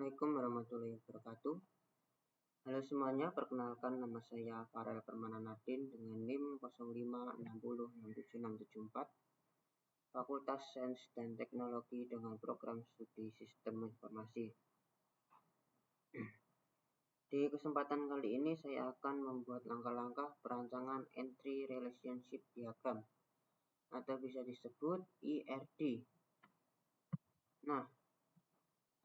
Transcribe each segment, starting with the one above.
Assalamualaikum warahmatullahi wabarakatuh. Halo semuanya, perkenalkan nama saya Farel Permana Nadin dengan NIM 056067674, Fakultas Sains dan Teknologi dengan program studi Sistem Informasi. Di kesempatan kali ini saya akan membuat langkah-langkah perancangan Entry Relationship Diagram atau bisa disebut ERD. Nah,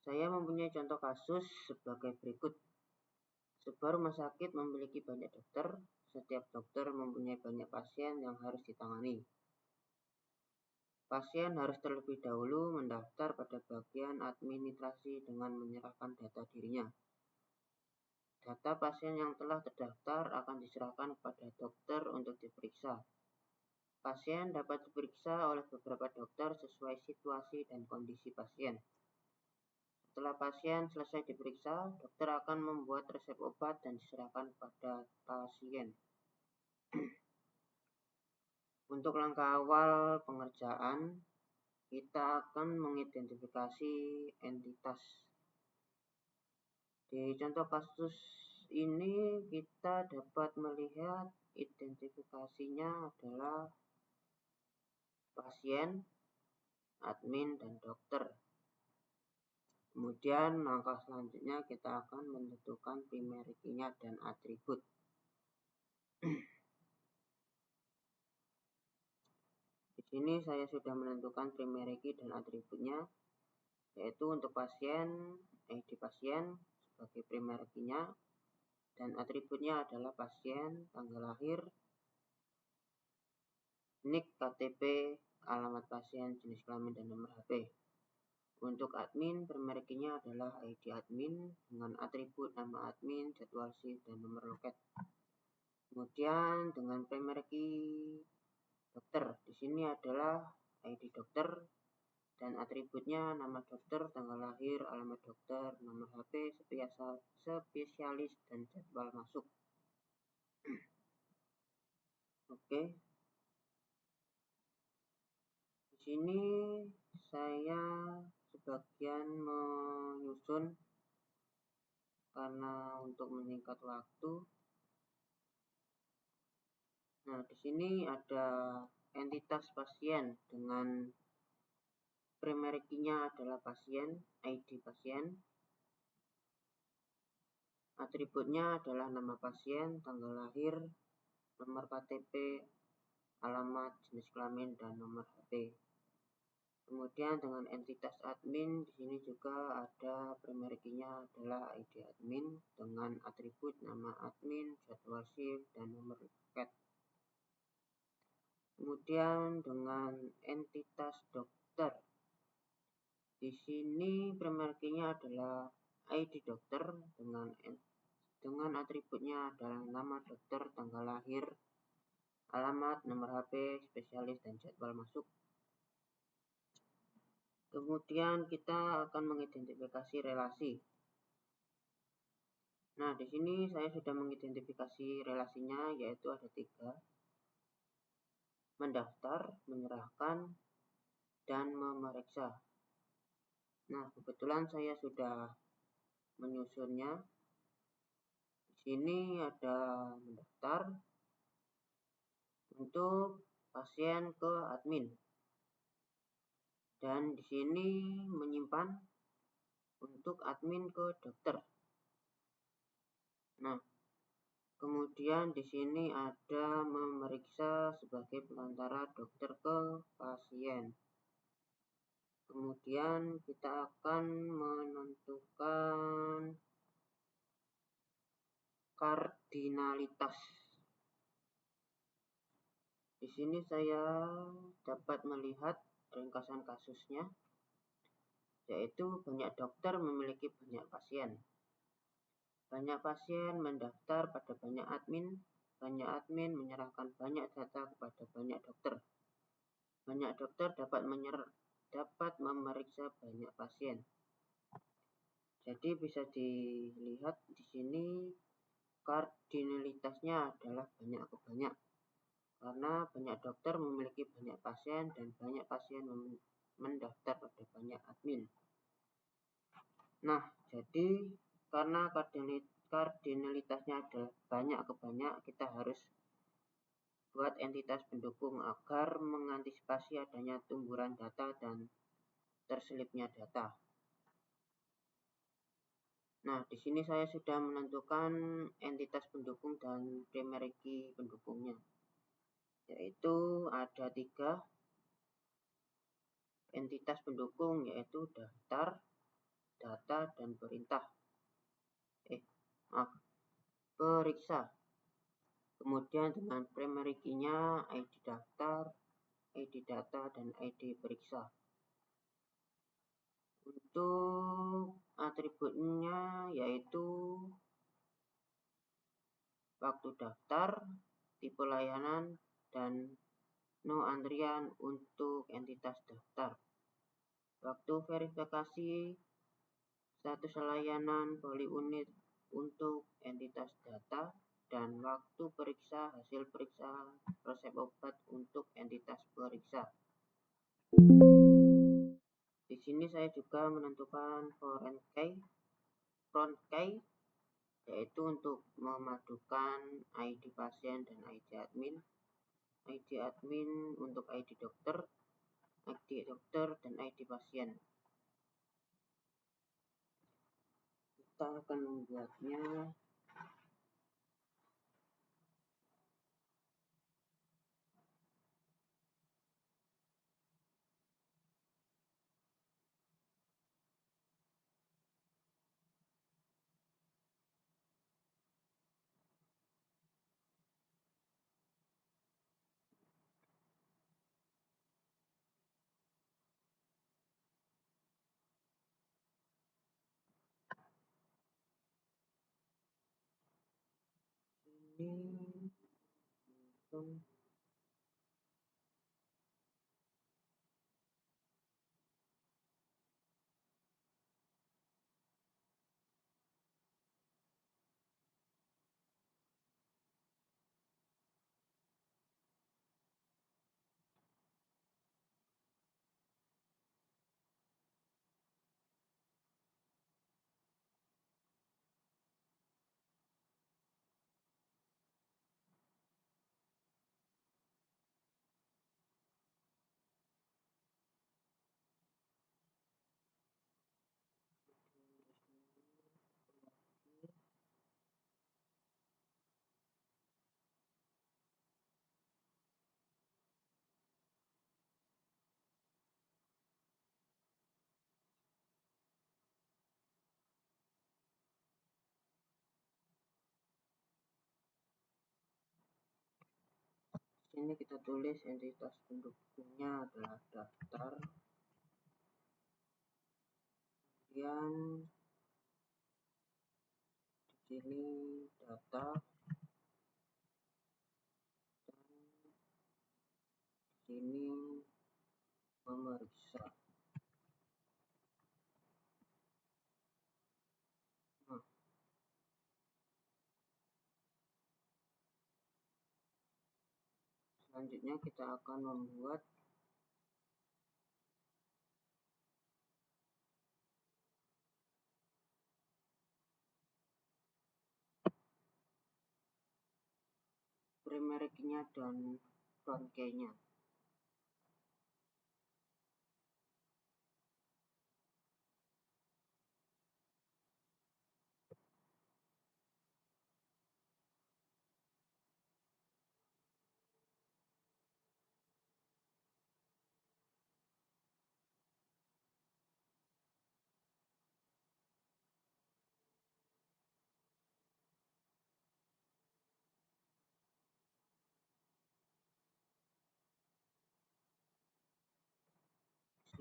saya mempunyai contoh kasus sebagai berikut. Sebuah rumah sakit memiliki banyak dokter. Setiap dokter mempunyai banyak pasien yang harus ditangani. Pasien harus terlebih dahulu mendaftar pada bagian administrasi dengan menyerahkan data dirinya. Data pasien yang telah terdaftar akan diserahkan kepada dokter untuk diperiksa. Pasien dapat diperiksa oleh beberapa dokter sesuai situasi dan kondisi pasien. Setelah pasien selesai diperiksa, dokter akan membuat resep obat dan diserahkan pada pasien. Untuk langkah awal pengerjaan, kita akan mengidentifikasi entitas. Di contoh kasus ini, kita dapat melihat identifikasinya adalah pasien, admin, dan dokter. Kemudian langkah selanjutnya kita akan menentukan primary key-nya dan atribut. Di sini saya sudah menentukan primary key dan atributnya, yaitu untuk pasien, ID pasien sebagai primary key-nya, dan atributnya adalah pasien, tanggal lahir, NIK, KTP, alamat pasien, jenis kelamin, dan nomor HP. Untuk admin, primary key-nya adalah ID admin dengan atribut nama admin, jadwal shift, dan nomor loket. Kemudian dengan primary key dokter, di sini adalah ID dokter dan atributnya nama dokter, tanggal lahir, alamat dokter, nomor HP, spesialis, dan jadwal masuk. Oke. Di sini saya sebagian menyusun karena untuk menyingkat waktu. Nah, di sini ada entitas pasien dengan primary key-nya adalah pasien, ID pasien. Atributnya adalah nama pasien, tanggal lahir, nomor KTP, alamat, jenis kelamin, dan nomor HP. Kemudian dengan entitas admin, di sini juga ada primary key-nya adalah ID admin dengan atribut nama admin, jadwal shift, dan nomor loket. Kemudian dengan entitas dokter, di sini primary key-nya adalah ID dokter dengan atributnya adalah nama dokter, tanggal lahir, alamat, nomor HP, spesialis, dan jadwal masuk. Kemudian kita akan mengidentifikasi relasi. Nah, di sini saya sudah mengidentifikasi relasinya, yaitu ada 3. Mendaftar, menyerahkan, dan memeriksa. Nah, kebetulan saya sudah menyusunnya. Di sini ada mendaftar untuk pasien ke admin. Dan di sini menyimpan untuk admin ke dokter. Nah, kemudian di sini ada memeriksa sebagai perantara dokter ke pasien. Kemudian kita akan menentukan kardinalitas. Di sini saya dapat melihat ringkasan kasusnya, yaitu banyak dokter memiliki banyak pasien. Banyak pasien mendaftar pada banyak admin menyerahkan banyak data kepada banyak dokter. Banyak dokter dapat memeriksa banyak pasien. Jadi bisa dilihat di sini kardinalitasnya adalah banyak ke banyak. Karena banyak dokter memiliki banyak pasien dan banyak pasien mendaftar pada banyak admin. Nah, Jadi karena kardinalitasnya adalah banyak ke banyak, kita harus buat entitas pendukung agar mengantisipasi adanya tumburan data dan terselipnya data. Nah, di sini saya sudah menentukan entitas pendukung dan primary key pendukungnya, yaitu ada 3 entitas pendukung, yaitu daftar, data, dan periksa. Kemudian dengan primary key-nya ID daftar, ID data, dan ID periksa. Untuk atributnya yaitu waktu daftar, tipe layanan, dan no antrian untuk entitas daftar. Waktu verifikasi status layanan polyunit untuk entitas data, dan waktu periksa hasil periksa resep obat untuk entitas periksa. Di sini saya juga menentukan front key, yaitu untuk memadukan ID pasien dan ID admin. ID admin untuk ID dokter, dan ID pasien. Kita akan membuatnya. Ini kita tulis entitas pendukungnya adalah daftar, kemudian di sini data, dan di sini pemeriksa. Nah, selanjutnya kita akan membuat primary key-nya dan front key-nya.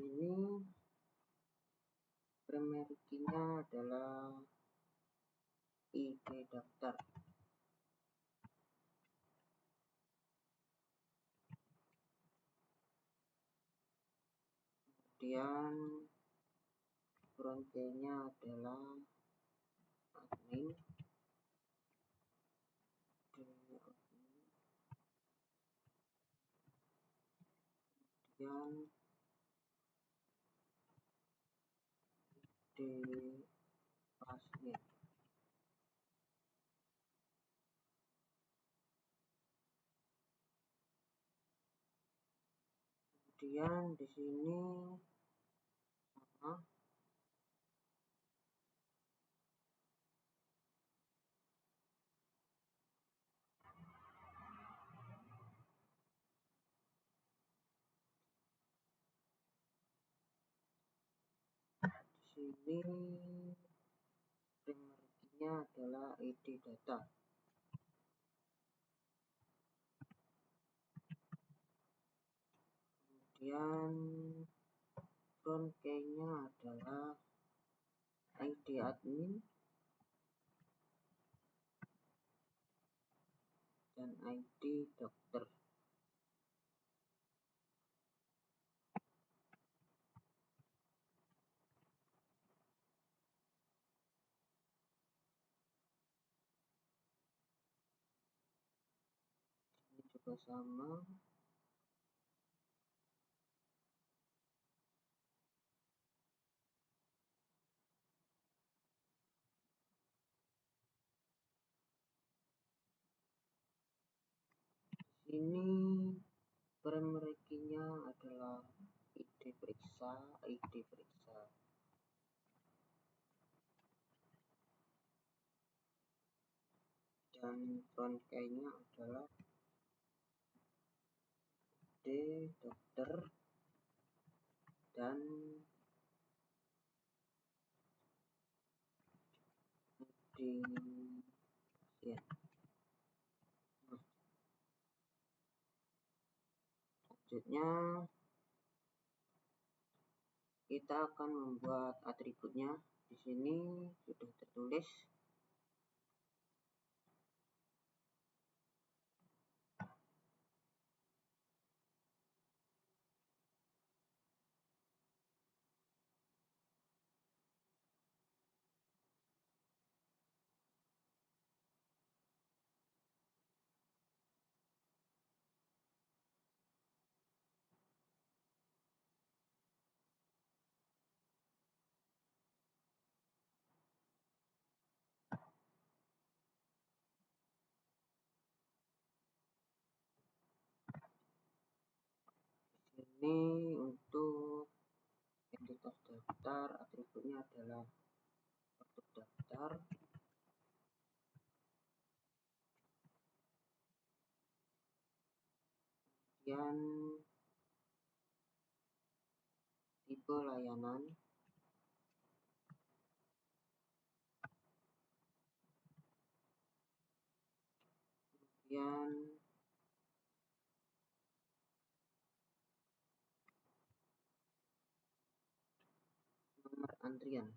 Di sini primary key-nya adalah ID daftar. Kemudian front key-nya adalah admin, kemudian Ya. Kemudian di sini sama. Di sini primernya adalah ID data. Kemudian front key-nya adalah ID admin dan ID dokter. Ini juga sama. Ini primary key-nya adalah ID periksa, dan front key-nya adalah ID dokter dan ID pasien. Selanjutnya kita akan membuat atributnya. Di sini sudah tertulis. Ini untuk entitas daftar, atributnya adalah produk daftar. Kemudian tipe layanan, kemudian nomor antrian.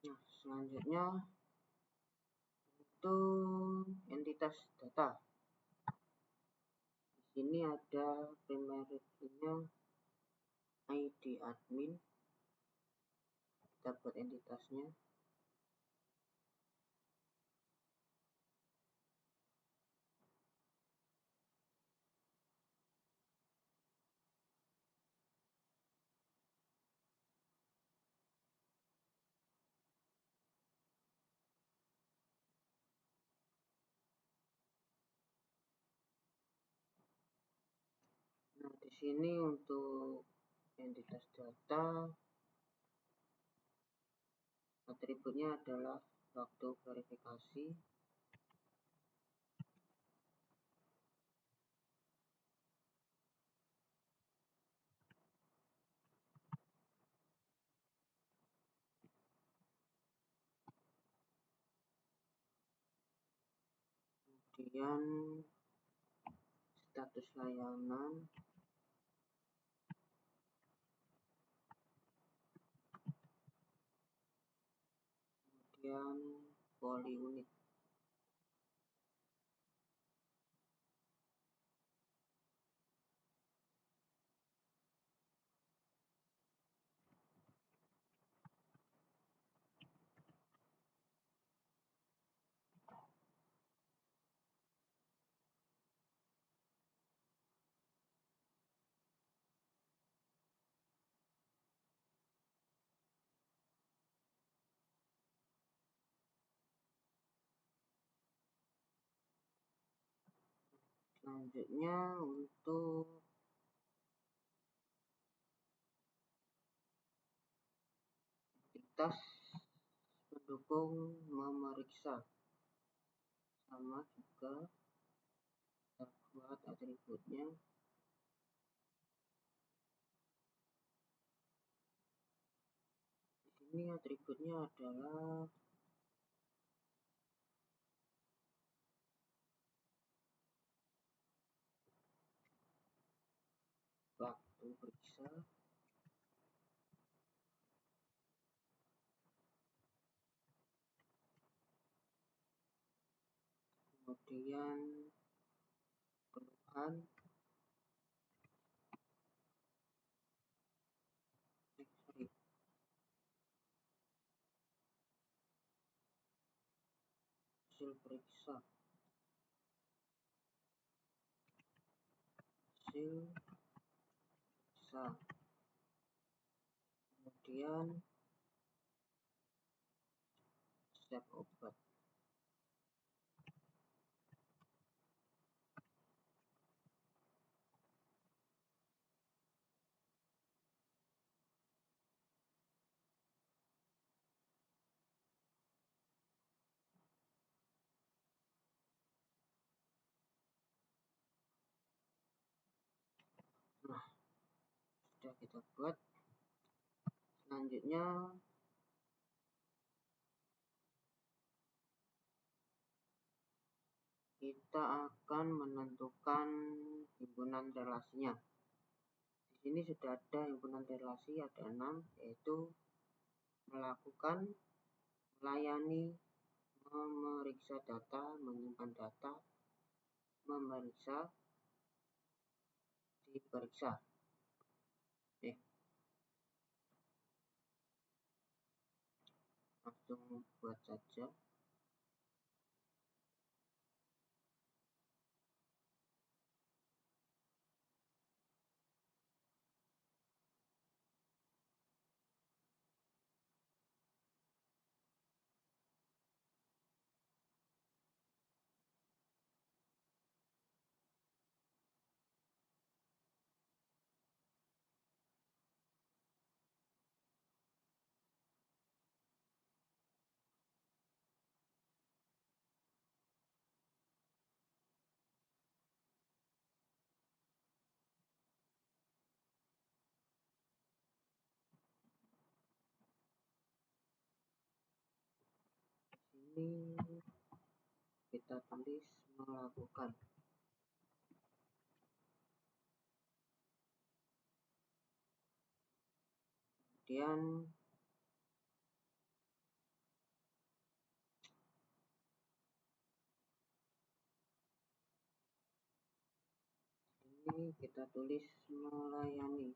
Nah, selanjutnya untuk entitas data. Di sini ada primary key-nya ID admin. Kita buat entitasnya. Nah, di sini untuk entitas data, atributnya adalah waktu verifikasi. Kemudian status layanan, kemudian poli unit. Selanjutnya untuk entitas pendukung memeriksa, sama juga kita buat atributnya. Di sini atributnya adalah waktu periksa, kemudian keluhan, hasil periksa, kemudian step obat. Nah, sudah kita buat. Selanjutnya kita akan menentukan himpunan relasinya. Di sini sudah ada himpunan relasi, ada 6, yaitu melakukan, melayani, memeriksa data, menyimpan data, memeriksa, diperiksa. Langsung buat saja. Ini kita tulis melakukan. Kemudian ini kita tulis melayani.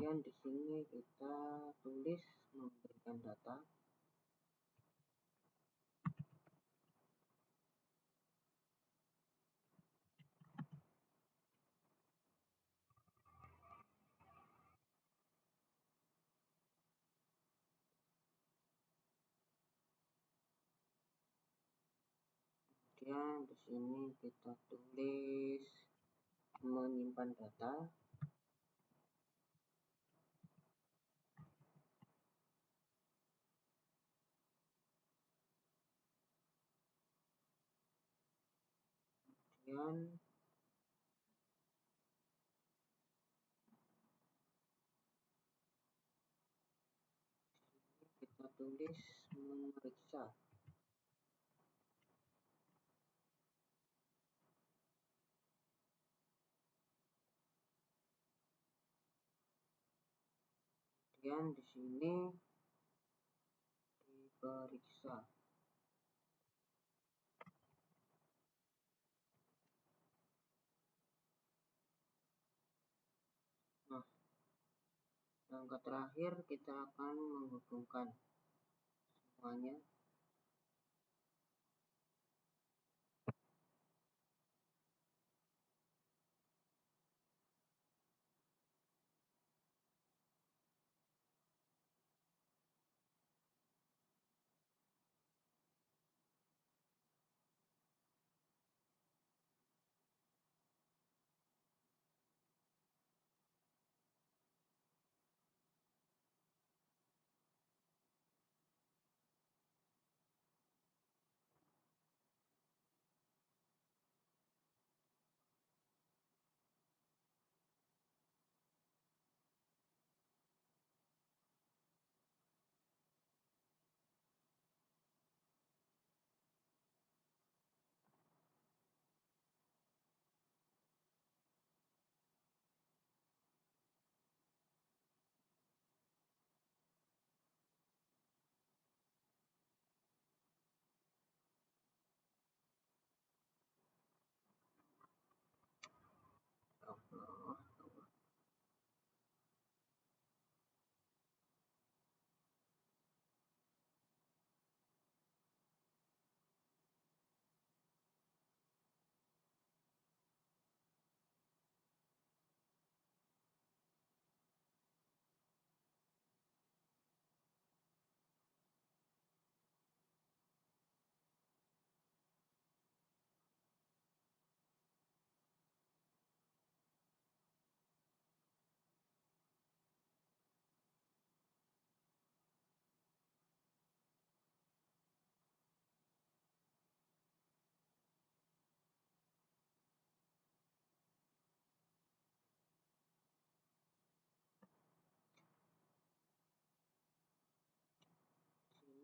Kemudian di sini kita tulis memberikan data. Kemudian di sini kita tulis menyimpan data. Kemudian kita tulis memeriksa. Kemudian di sini diperiksa. Nah, langkah terakhir kita akan menghubungkan semuanya.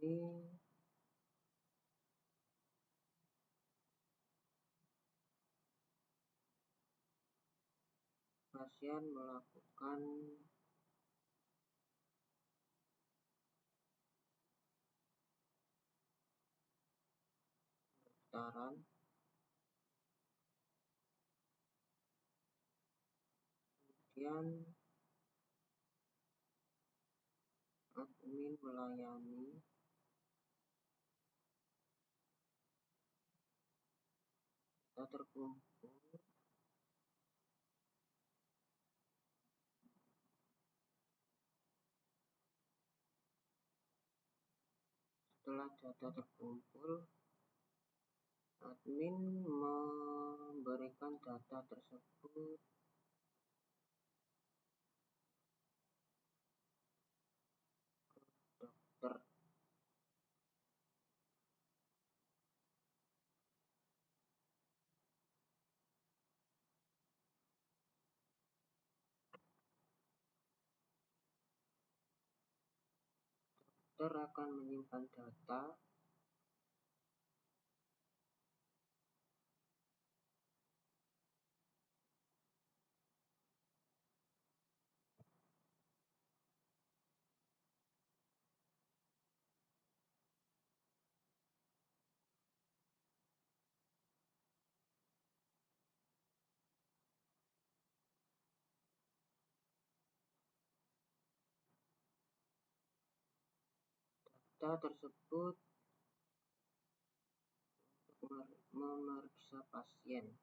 ini pasien melakukan pendaftaran kemudian admin melayani data terkumpul. Setelah data terkumpul, admin memberikan data tersebut ke dokter. Dokter akan menyimpan data tersebut untuk memeriksa pasien.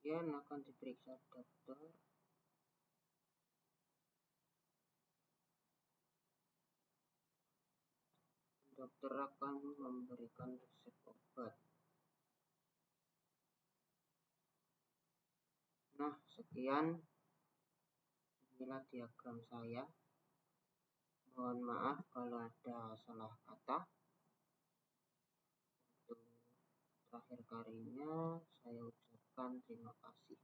Pasien akan diperiksa dokter. Dokter akan memberikan resep obat. Nah, sekian. Inilah diagram saya. Mohon maaf kalau ada salah kata. Untuk terakhir kalinya, saya ucapkan terima kasih.